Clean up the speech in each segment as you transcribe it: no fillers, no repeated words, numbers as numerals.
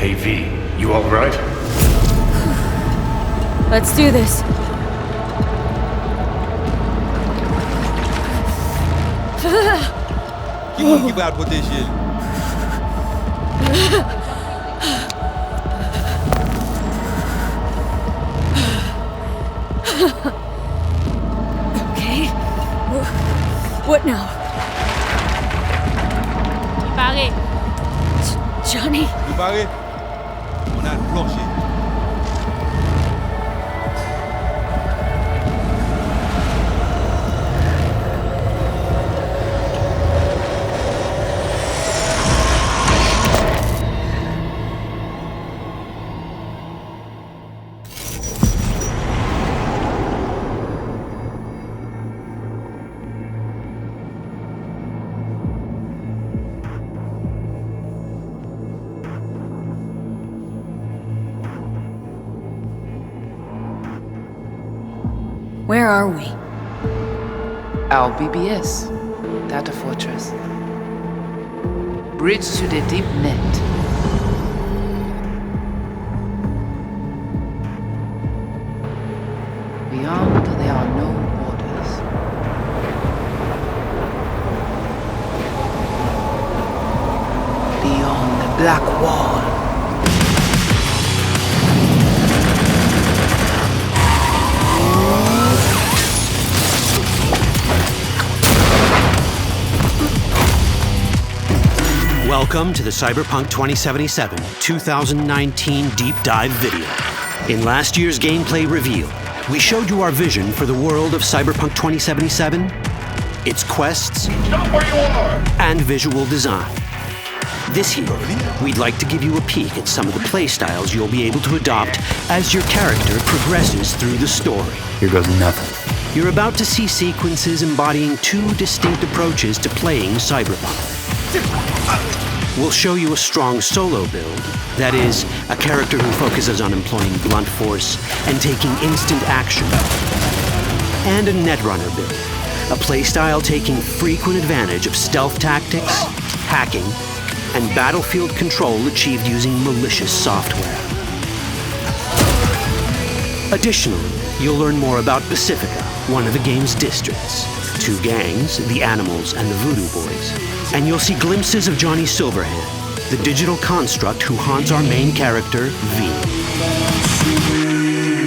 Hey V, you alright? Let's do this. Give out what this is. Okay. What now? Barré. Johnny? You barré? On a le plancher. Where are we? Our BBS, Data Fortress. Bridge to the deep net. Beyond, there are no borders. Beyond the black wall. Welcome to the Cyberpunk 2077 2019 Deep Dive video. In last year's gameplay reveal, we showed you our vision for the world of Cyberpunk 2077, its quests, Stop where you are! and visual design. This year, we'd like to give you a peek at some of the playstyles you'll be able to adopt as your character progresses through the story. Here goes nothing. You're about to see sequences embodying two distinct approaches to playing Cyberpunk. We'll show you a strong solo build, that is, a character who focuses on employing blunt force and taking instant action, and a netrunner build, a playstyle taking frequent advantage of stealth tactics, hacking, and battlefield control achieved using malicious software. Additionally, you'll learn more about Pacifica, one of the game's districts, two gangs, the Animals and the Voodoo Boys, and you'll see glimpses of Johnny Silverhand, the digital construct who haunts our main character, V.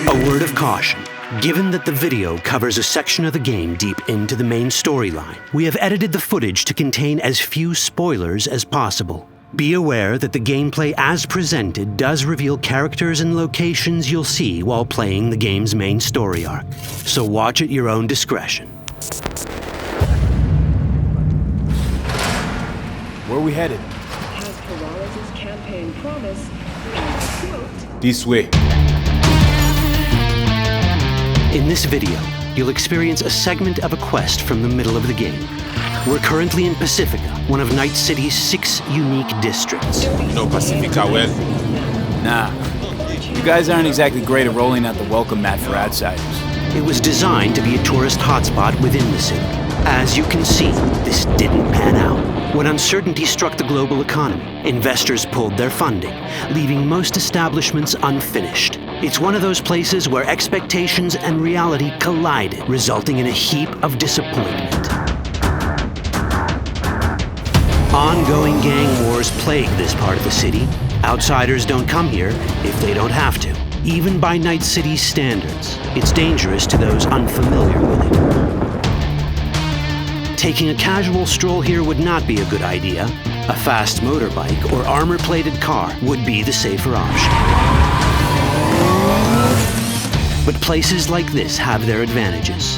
A word of caution. Given that the video covers a section of the game deep into the main storyline, we have edited the footage to contain as few spoilers as possible. Be aware that the gameplay as presented does reveal characters and locations you'll see while playing the game's main story arc, so watch at your own discretion. Where are we headed? As Peralez's campaign promise, quote, This way. In this video, you'll experience a segment of a quest from the middle of the game. We're currently in Pacifica, one of Night City's 6 unique districts. No Pacifica well. Nah. You guys aren't exactly great at rolling out the welcome mat for outsiders. It was designed to be a tourist hotspot within the city. As you can see, this didn't pan out. When uncertainty struck the global economy, investors pulled their funding, leaving most establishments unfinished. It's one of those places where expectations and reality collided, resulting in a heap of disappointment. Ongoing gang wars plague this part of the city. Outsiders don't come here if they don't have to. Even by Night City's standards, it's dangerous to those unfamiliar with it. Taking a casual stroll here would not be a good idea. A fast motorbike or armor-plated car would be the safer option. But places like this have their advantages.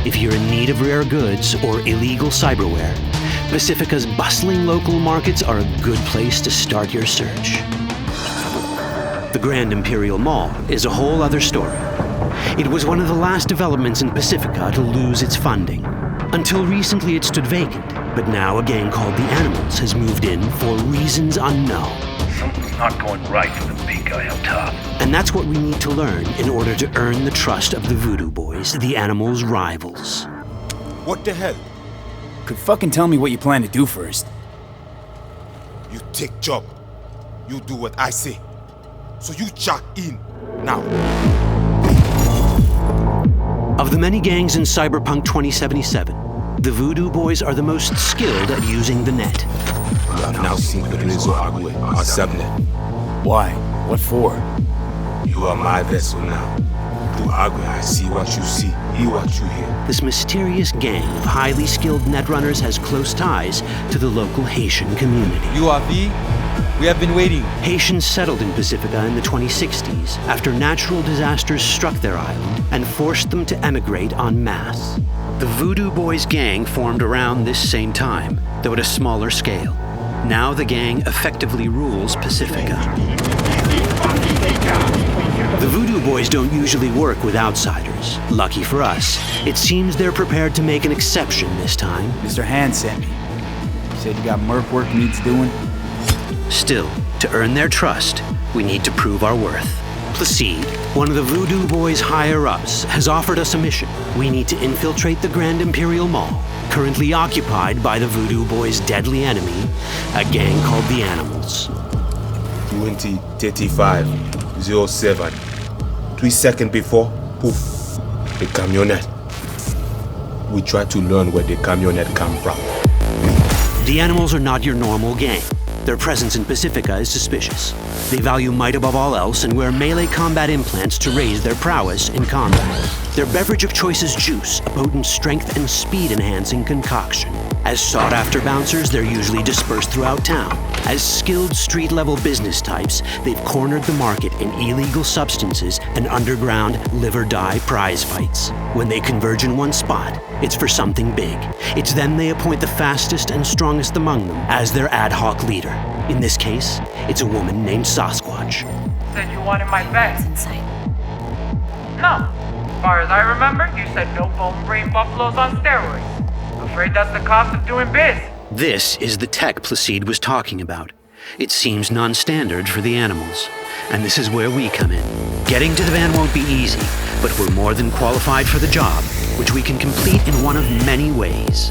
If you're in need of rare goods or illegal cyberware, Pacifica's bustling local markets are a good place to start your search. The Grand Imperial Mall is a whole other story. It was one of the last developments in Pacifica to lose its funding. Until recently it stood vacant, but now a gang called the Animals has moved in for reasons unknown. Something's not going right for the big guy up top. And that's what we need to learn in order to earn the trust of the Voodoo Boys, the Animals' rivals. What the hell? Could fucking tell me what you plan to do first. You take job. You do what I say. So you check in now. Of the many gangs in Cyberpunk 2077, the Voodoo Boys are the most skilled at using the net. You have now seen Pedrezo Agüe, our subnet. Why? What for? You are my vessel now. Through Agüe, I see what you see, hear what you hear. This mysterious gang of highly skilled netrunners has close ties to the local Haitian community. You are V? We have been waiting. Haitians settled in Pacifica in the 2060s after natural disasters struck their island and forced them to emigrate en masse. The Voodoo Boys gang formed around this same time, though at a smaller scale. Now the gang effectively rules Pacifica. The Voodoo Boys don't usually work with outsiders. Lucky for us, it seems they're prepared to make an exception this time. Mr. Hand sent me. He said you got merc work needs doing. Still, to earn their trust, we need to prove our worth. Placide, one of the Voodoo Boys' higher-ups, has offered us a mission. We need to infiltrate the Grand Imperial Mall, currently occupied by the Voodoo Boys' deadly enemy, a gang called the Animals. 20:35:07. 3 seconds before, poof, the camionette. We try to learn where the camionette come from. The Animals are not your normal gang. Their presence in Pacifica is suspicious. They value might above all else and wear melee combat implants to raise their prowess in combat. Their beverage of choice is juice, a potent strength and speed-enhancing concoction. As sought-after bouncers, they're usually dispersed throughout town. As skilled street-level business types, they've cornered the market in illegal substances and underground live-or-die prize fights. When they converge in one spot, it's for something big. It's then they appoint the fastest and strongest among them as their ad hoc leader. In this case, it's a woman named Sasquatch. Said you wanted my bed. Inside. No. As far as I remember, you said no bone brain buffaloes on steroids. Afraid that's the cost of doing biz. This is the tech Placide was talking about. It seems non-standard for the Animals. And this is where we come in. Getting to the van won't be easy, but we're more than qualified for the job, which we can complete in one of many ways.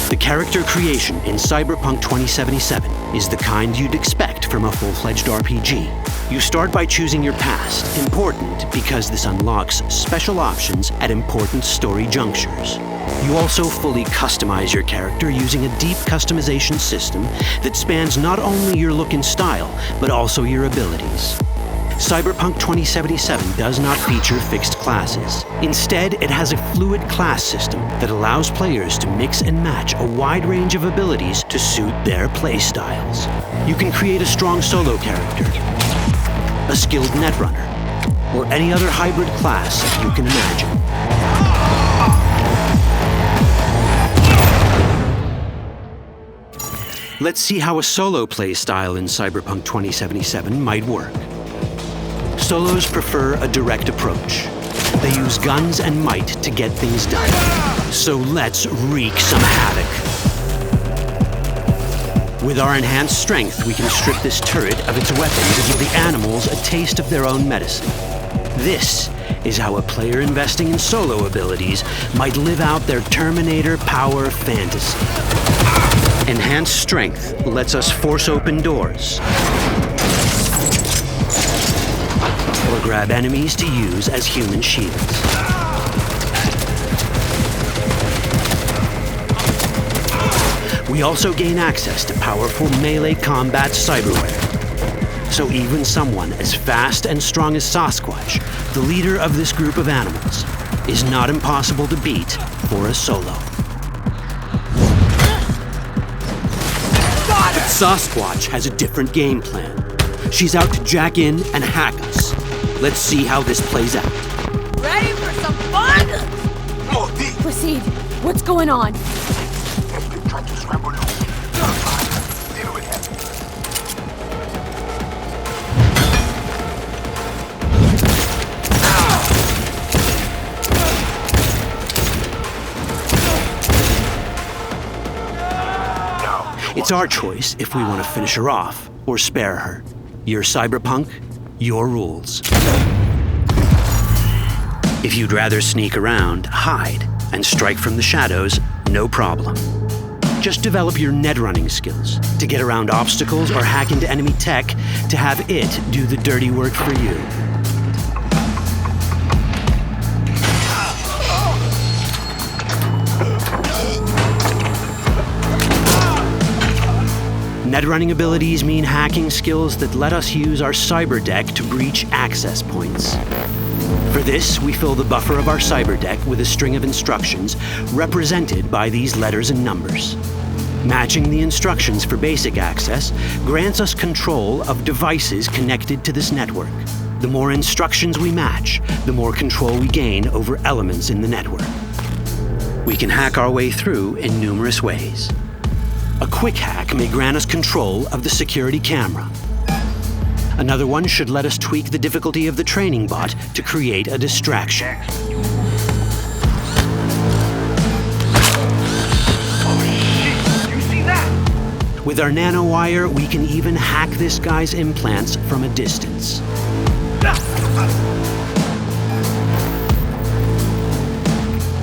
The character creation in Cyberpunk 2077 is the kind you'd expect from a full-fledged RPG. You start by choosing your past, important because this unlocks special options at important story junctures. You also fully customize your character using a deep customization system that spans not only your look and style, but also your abilities. Cyberpunk 2077 does not feature fixed classes. Instead, it has a fluid class system that allows players to mix and match a wide range of abilities to suit their playstyles. You can create a strong solo character, a skilled netrunner, or any other hybrid class you can imagine. Let's see how a solo play style in Cyberpunk 2077 might work. Solos prefer a direct approach. They use guns and might to get things done. So let's wreak some havoc. With our enhanced strength, we can strip this turret of its weapons and give the Animals a taste of their own medicine. This is how a player investing in solo abilities might live out their Terminator power fantasy. Enhanced strength lets us force open doors, or grab enemies to use as human shields. We also gain access to powerful melee combat cyberware. So even someone as fast and strong as Sasquatch, the leader of this group of animals, is not impossible to beat for a solo. But Sasquatch has a different game plan. She's out to jack in and hack us. Let's see how this plays out. Ready for some fun? Proceed. What's going on? It's our choice if we want to finish her off or spare her. You're Cyberpunk, your rules. If you'd rather sneak around, hide, and strike from the shadows, no problem. Just develop your net running skills to get around obstacles or hack into enemy tech to have it do the dirty work for you. Netrunning abilities mean hacking skills that let us use our cyber deck to breach access points. For this, we fill the buffer of our cyber deck with a string of instructions represented by these letters and numbers. Matching the instructions for basic access grants us control of devices connected to this network. The more instructions we match, the more control we gain over elements in the network. We can hack our way through in numerous ways. A quick hack may grant us control of the security camera. Another one should let us tweak the difficulty of the training bot to create a distraction. With our nanowire, we can even hack this guy's implants from a distance.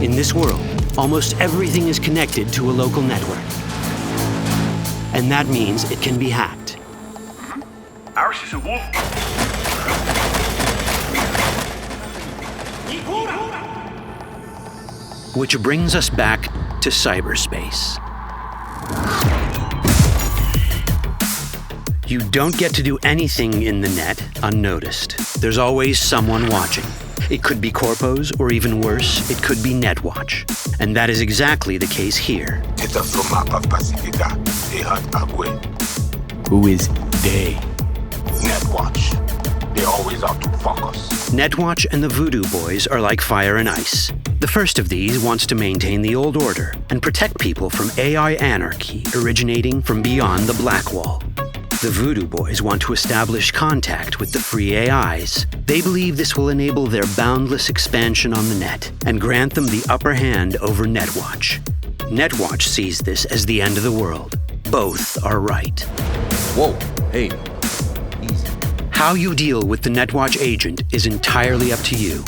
In this world, almost everything is connected to a local network. And that means it can be hacked. Ours is a wolf. Which brings us back to cyberspace. You don't get to do anything in the net unnoticed. There's always someone watching. It could be corpos, or even worse, it could be Netwatch. And that is exactly the case here. Who is they? Netwatch. They always out to fuck us. Netwatch and the Voodoo Boys are like fire and ice. The first of these wants to maintain the old order and protect people from AI anarchy originating from beyond the Black Wall. The Voodoo Boys want to establish contact with the free AIs. They believe this will enable their boundless expansion on the net and grant them the upper hand over Netwatch. Netwatch sees this as the end of the world. Both are right. Whoa, hey, easy. How you deal with the Netwatch agent is entirely up to you.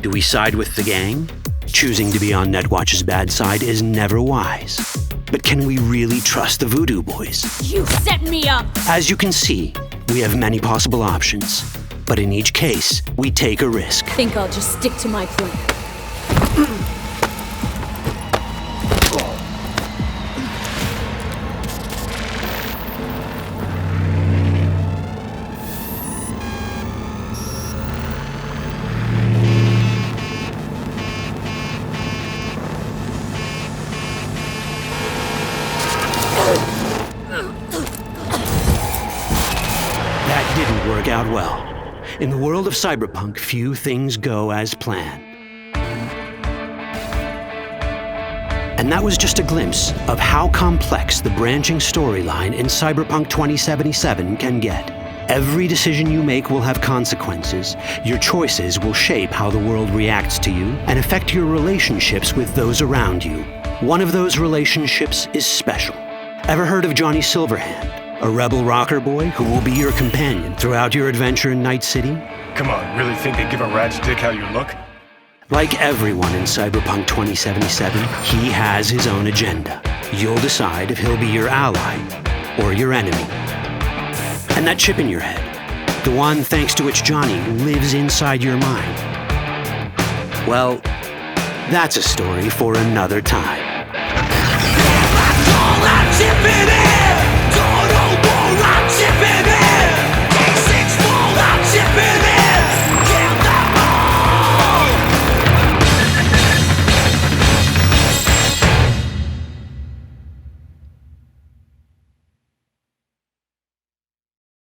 Do we side with the gang? Choosing to be on Netwatch's bad side is never wise. But can we really trust the Voodoo Boys? You set me up! As you can see, we have many possible options. But in each case, we take a risk. Think I'll just stick to my plan. Out well. In the world of Cyberpunk, few things go as planned. And that was just a glimpse of how complex the branching storyline in Cyberpunk 2077 can get. Every decision you make will have consequences. Your choices will shape how the world reacts to you and affect your relationships with those around you. One of those relationships is special. Ever heard of Johnny Silverhand? A rebel rocker boy who will be your companion throughout your adventure in Night City? Come on, really think they give a rat's dick how you look? Like everyone in Cyberpunk 2077, he has his own agenda. You'll decide if he'll be your ally or your enemy. And that chip in your head, the one thanks to which Johnny lives inside your mind, well, that's a story for another time. All that chip in it!